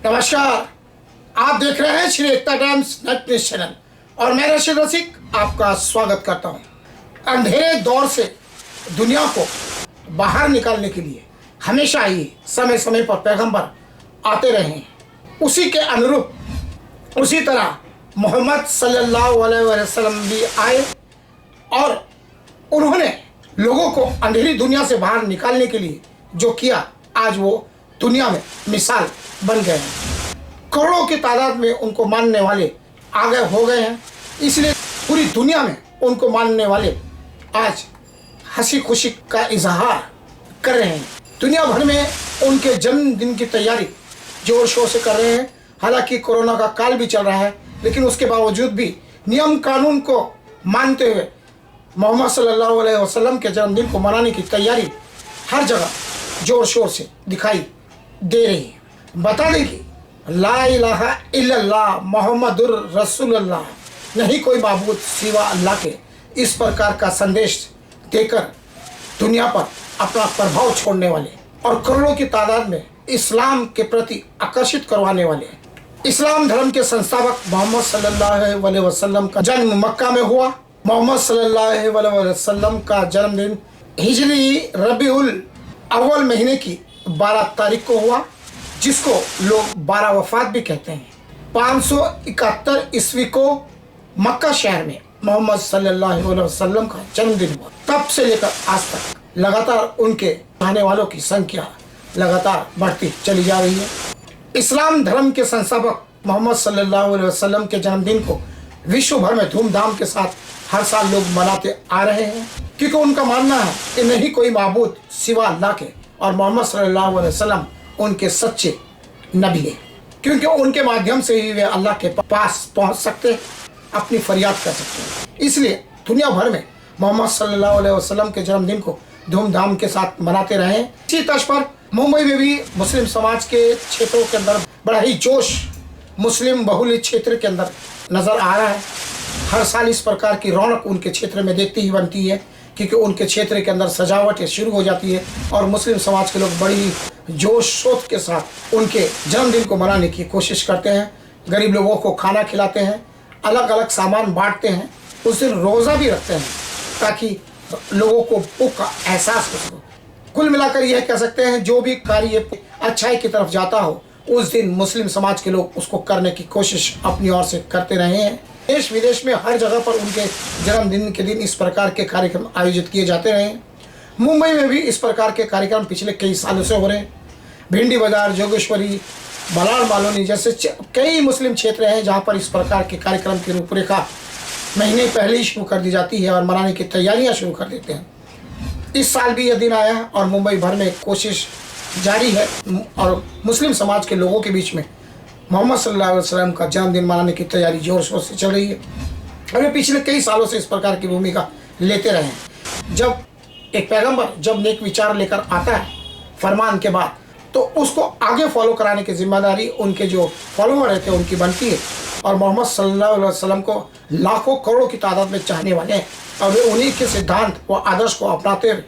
नमस्कार, आप देख रहे हैं श्री एकता टाइम्स नेट न्यूज चैनल और मैं रशीद रसिक आपका स्वागत करता हूं। अंधेरे दौर से दुनिया को बाहर निकालने के लिए हमेशा ही समय समय पर पैगंबर आते रहे हैं। उसी के अनुरूप उसी तरह मोहम्मद सल्लल्लाहु अलैहि वसल्लम भी आए और उन्होंने लोगों को अंधेरी दुनिया से बाहर निकालने के लिए जो किया, आज वो दुनिया में मिसाल बन गए हैं। करोड़ों की तादाद में उनको मानने वाले आगे हो गए हैं, इसलिए पूरी दुनिया में उनको मानने वाले आज हंसी खुशी का इजहार कर रहे हैं। दुनिया भर में उनके जन्मदिन की तैयारी जोर शोर से कर रहे हैं। हालांकि कोरोना का काल भी चल रहा है, लेकिन उसके बावजूद भी नियम कानून को मानते हुए मोहम्मद सल्लल्लाहु अलैहि वसल्लम के जन्मदिन को मनाने की तैयारी हर जगह जोर शोर से दिखाई दे रही है। बता दें कि ला इलाहा इल्लल्लाह मोहम्मदुर रसूलुल्लाह, नहीं कोई माबूद सिवा अल्लाह के, इस प्रकार का संदेश देकर दुनिया पर अपना प्रभाव छोड़ने वाले और करोड़ों की तादाद में इस्लाम के प्रति आकर्षित करवाने वाले इस्लाम धर्म के संस्थापक मोहम्मद सल्लल्लाहु अलैहि वसल्लम का जन्म मक्का में हुआ। मोहम्मद सल्लल्लाहु अलैहि वसल्लम का जन्मदिन हिजरी रबीउल अव्वल महीने की 12 तारीख को हुआ, जिसको लोग 12 वफात भी कहते हैं। 571 ईस्वी को मक्का शहर में मोहम्मद सल्लल्लाहु अलैहि वसल्लम का जन्मदिन हुआ। तब से लेकर आज तक लगातार उनके चाहने वालों की संख्या लगातार बढ़ती चली जा रही है। इस्लाम धर्म के संस्थापक मोहम्मद सल्लल्लाहु अलैहि वसल्लम के जन्मदिन को विश्व भर में धूमधाम के साथ हर साल लोग मनाते आ रहे हैं, क्योंकि उनका मानना है कि नहीं कोई माबूद सिवा अल्लाह के और मोहम्मद सल्लल्लाहु अलैहि वसल्लम उनके सच्चे नबी हैं, क्योंकि उनके माध्यम से ही वे अल्लाह के पास पहुंच सकते हैं, अपनी फरियाद कर सकते हैं। इसलिए दुनिया भर में मोहम्मद सल्लल्लाहु अलैहि वसल्लम के जन्मदिन को धूमधाम के साथ मनाते रहे। इसी तर्ज पर मुंबई में भी मुस्लिम समाज के क्षेत्रों के अंदर बड़ा ही जोश मुस्लिम बहुल क्षेत्र के अंदर नजर आ रहा है। हर साल इस प्रकार की रौनक उनके क्षेत्र में देखती ही बनती है, क्योंकि उनके क्षेत्र के अंदर सजावटें शुरू हो जाती है और मुस्लिम समाज के लोग बड़ी जोश शोर के साथ उनके जन्मदिन को मनाने की कोशिश करते हैं। गरीब लोगों को खाना खिलाते हैं, अलग अलग सामान बांटते हैं, उस दिन रोज़ा भी रखते हैं ताकि लोगों को भूख का एहसास हो सके। कुल मिलाकर यह कह सकते हैं, जो भी कार्य अच्छाई की तरफ जाता हो, उस दिन मुस्लिम समाज के लोग उसको करने की कोशिश अपनी ओर से करते रहे हैं। देश विदेश में हर जगह पर उनके जन्मदिन के दिन इस प्रकार के कार्यक्रम आयोजित किए जाते रहे हैं। मुंबई में भी इस प्रकार के कार्यक्रम पिछले कई सालों से हो रहे हैं। भिंडी बाजार, जोगेश्वरी, मलाड कॉलोनी जैसे कई मुस्लिम क्षेत्र हैं जहां पर इस प्रकार के कार्यक्रम की रूपरेखा महीने पहले ही शुरू कर दी जाती है और मनाने की तैयारियां शुरू कर देते हैं। इस साल भी यह दिन आया और मुंबई भर में कोशिश जारी है और मुस्लिम समाज के लोगों के बीच में मोहम्मद सल्लल्लाहु अलैहि वसल्लम का जन्मदिन मनाने की तैयारी जोर शोर से चल रही है। और पिछले कई सालों से इस प्रकार की भूमिका लेते रहे हैं। जब एक पैगंबर जब नेक विचार लेकर आता है फरमान के बाद, तो उसको आगे फॉलो कराने की जिम्मेदारी उनके जो फॉलोअर रहते हैं उनकी बनती है। और मोहम्मद सल्लल्लाहु अलैहि वसल्लम को लाखों करोड़ों की तादाद में चाहने वाले हैं और वे उन्हीं के सिद्धांत व आदर्श को अपनाते हुए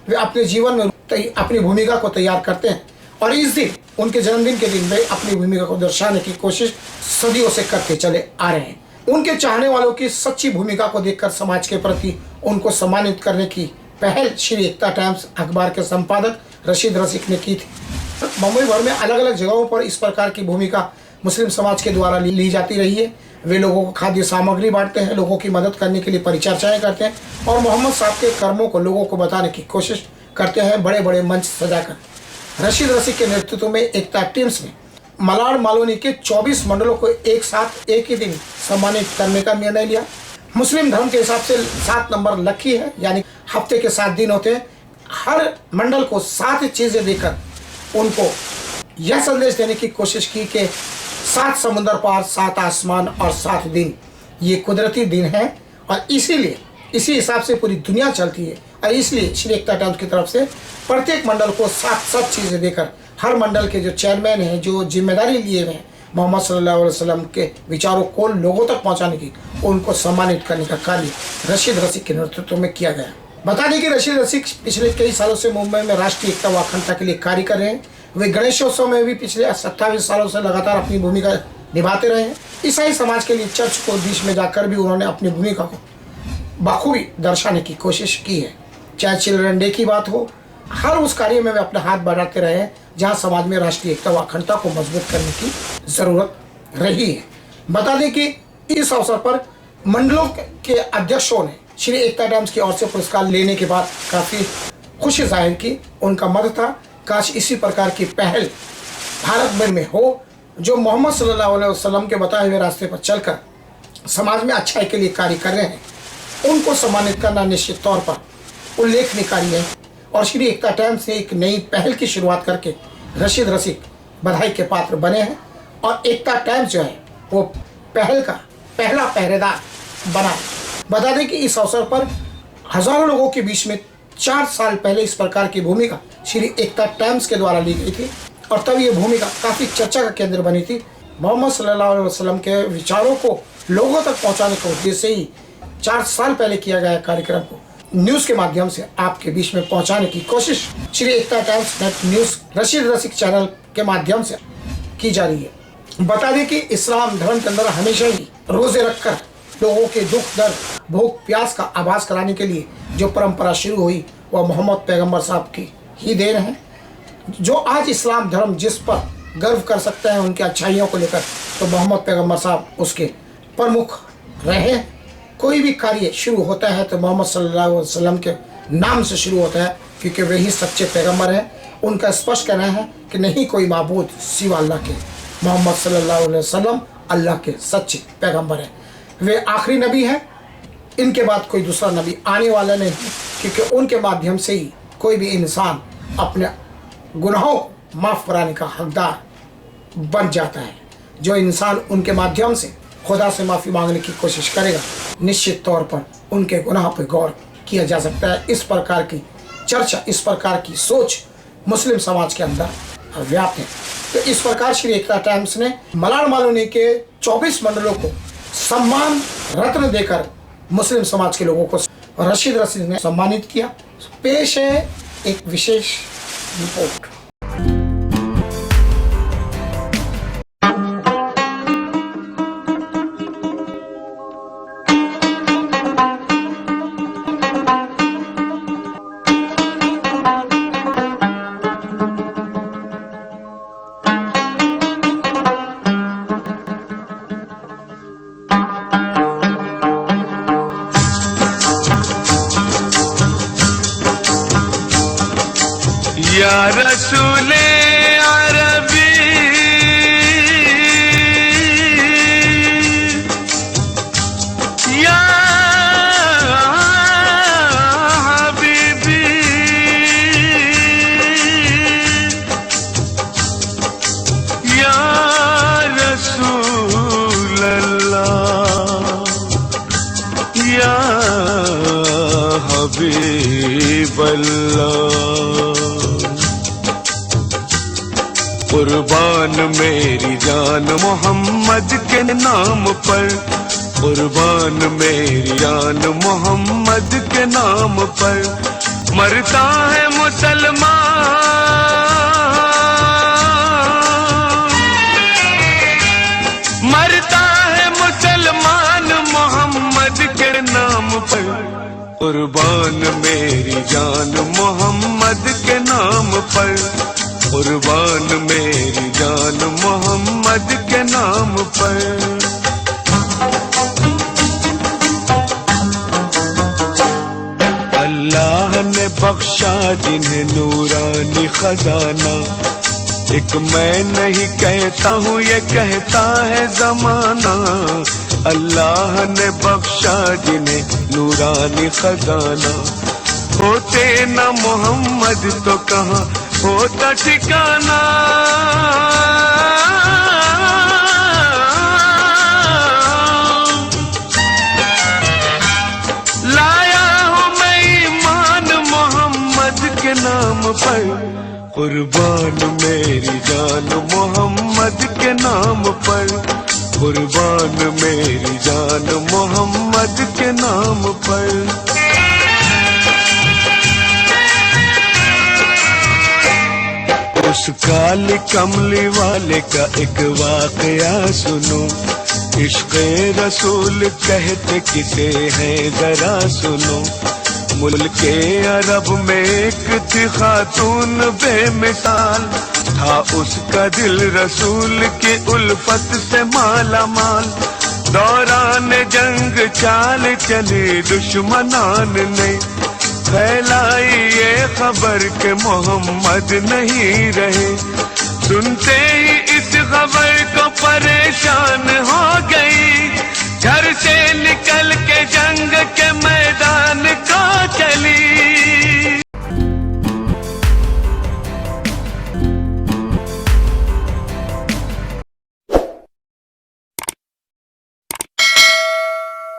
वे अपने जीवन में अपनी भूमिका को तैयार करते हैं। और इस दिन उनके जन्मदिन के दिन वे अपनी भूमिका को दर्शाने की कोशिश सदियों से करते चले आ रहे हैं। उनके चाहने वालों की सच्ची भूमिका को देखकर समाज के प्रति उनको सम्मानित करने की पहल श्री एकता टाइम्स अखबार के संपादक रशीद रसिक ने की थी। मुंबई भर में अलग अलग जगहों पर इस प्रकार की भूमिका मुस्लिम समाज के द्वारा ली जाती रही है। वे लोगों को खाद्य सामग्री बांटते हैं, लोगों की मदद करने के लिए परिचर्चाएं करते हैं और मोहम्मद साहब के कर्मों को लोगों को बताने की कोशिश करते हैं, बड़े बड़े मंच सजाकर। रशीद रसिक के नेतृत्व में एकता टीम्स ने मलाड कॉलोनी के 24 मंडलों को एक साथ एक ही दिन सम्मानित करने का निर्णय लिया। मुस्लिम धर्म के हिसाब से 7 नंबर लकी है, यानी हफ्ते के 7 दिन होते हैं। हर मंडल को 7 चीज़ें देकर उनको यह संदेश देने की कोशिश की कि 7 समुंदर पार, 7 आसमान और 7 दिन ये कुदरती दिन है और इसीलिए इसी हिसाब से पूरी दुनिया चलती है। और इसलिए श्री एकता टाइम्स की तरफ से प्रत्येक मंडल को 7 चीज़ें देकर हर मंडल के जो चेयरमैन हैं, जो जिम्मेदारी लिए हुए हैं मोहम्मद सल्लल्लाहु अलैहि वसल्लम के विचारों को लोगों तक पहुंचाने की, उनको सम्मानित करने का कार्य रशीद रसिक के नेतृत्व में किया गया। बता दें कि रशीद रसिक पिछले कई सालों से मुंबई में राष्ट्रीय एकता व अखंडता के लिए कार्य कर रहे हैं। वे गणेशोत्सव में भी पिछले 27 सालों से लगातार अपनी भूमिका निभाते रहे हैं। ईसाई समाज के लिए चर्च को बीच में जाकर भी उन्होंने अपनी भूमिका को बखूबी दर्शाने की कोशिश की है। चाहे चिल्ड्रन डे की बात हो, हर उस कार्य में वे अपना हाथ बढ़ाते रहे हैं जहां समाज में राष्ट्रीय एकता व अखंडता को मजबूत करने की जरूरत रही है। बता दें कि इस अवसर पर मंडलों के अध्यक्षों ने श्री एकता डैम्स की ओर से पुरस्कार लेने के बाद काफी खुशी जाहिर की। उनका मत था काश इसी प्रकार की पहल भारत भर में हो, जो मोहम्मद सल्लल्लाहु अलैहि वसल्लम के बताए हुए रास्ते पर चलकर समाज में अच्छाई के लिए कार्य कर रहे हैं, उनको सम्मानित करना निश्चित तौर पर उल्लेखनीय कार्य है। और श्री एकता टाइम्स ने एक नई पहल की शुरुआत करके रशीद रसिक बधाई के पात्र बने हैं और एकता टाइम्स जो है वो पहल का पहला पहरेदार बना है। बता दें कि इस अवसर पर हजारों लोगों के बीच में 4 साल पहले इस प्रकार की भूमिका श्री एकता टाइम्स के द्वारा ली गई थी और तब ये भूमिका काफी चर्चा का केंद्र बनी थी। मोहम्मद सल्लल्लाहु अलैहि वसल्लम के विचारों को लोगों तक पहुंचाने के उद्देश्य से ही 4 साल पहले किया गया कार्यक्रम को न्यूज के माध्यम से आपके बीच में पहुंचाने की कोशिश श्री एकता टाइम्स नेट न्यूज रशीद रसिक चैनल के माध्यम से की जा रही है। बता दें कि इस्लाम धर्म के अंदर हमेशा ही रोजे रखकर लोगों के दुख दर्द भूख प्यास का आभास कराने के लिए जो परंपरा शुरू हुई वह मोहम्मद पैगंबर साहब की ही देन है। जो आज इस्लाम धर्म जिस पर गर्व कर सकते हैं उनकी अच्छाइयों को लेकर, तो मोहम्मद पैगंबर साहब उसके प्रमुख रहे। कोई भी कार्य शुरू होता है तो मोहम्मद सल्लल्लाहु अलैहि वसल्लम के नाम से शुरू होता है, क्योंकि वे ही सच्चे पैगंबर हैं। उनका स्पष्ट कहना है कि नहीं कोई माबूद सिवा अल्लाह के, मोहम्मद सल्लल्लाहु अलैहि वसल्लम अल्लाह के सच्चे पैगंबर हैं। वे आखिरी नबी हैं, इनके बाद कोई दूसरा नबी आने वाला नहीं, क्योंकि उनके माध्यम से ही कोई भी इंसान अपने गुनाहों को माफ़ कराने का हकदार बन जाता है। जो इंसान उनके माध्यम से खुदा से माफ़ी मांगने की कोशिश करेगा, निश्चित तौर पर उनके गुनाह पर गौर किया जा सकता है। इस प्रकार की चर्चा, इस प्रकार की सोच मुस्लिम समाज के अंदर व्याप्त है। तो इस प्रकार श्री एकता टाइम्स ने मलाड मालूनी के 24 मंडलों को सम्मान रत्न देकर मुस्लिम समाज के लोगों को रशीद रसीद ने सम्मानित किया। पेश है एक विशेष रिपोर्ट। या रसूले अरबी या हबीबी या रसूल अल्लाह या हबीब अल्लाह। कुर्बान मेरी जान मोहम्मद के नाम पर, कुर्बान मेरी जान मोहम्मद के नाम पर, मरता है मुसलमान, मरता है मुसलमान मोहम्मद के नाम पर। कुर्बान मेरी जान मोहम्मद के नाम पर, कुर्बान मेरी जान मोहम्मद के नाम पर। अल्लाह ने बख्शा जिन्हें नूरानी खजाना, एक मैं नहीं कहता हूँ ये कहता है जमाना। अल्लाह ने बख्शा जिन्हें नूरानी खजाना, होते न मोहम्मद तो कहाँ होता ठिकाना। लाया हूँ मैं ईमान मोहम्मद के नाम पर, कुर्बान मेरी जान मोहम्मद के नाम पर, कुर्बान मेरी जान मोहम्मद के नाम पर। उस काली कमली वाले का एक वाकया सुनो, इश्क़ रसूल कहते किसे है जरा सुनो। मुल्के अरब में एक थी खातून बेमिसाल, था उसका दिल रसूल की उल्फत से माला माल। दौरान जंग चाल चली दुश्मनान ने, फैलाई ये खबर के मोहम्मद नहीं रहे। सुनते ही इस खबर को परेशान हो गई, घर से निकल के जंग के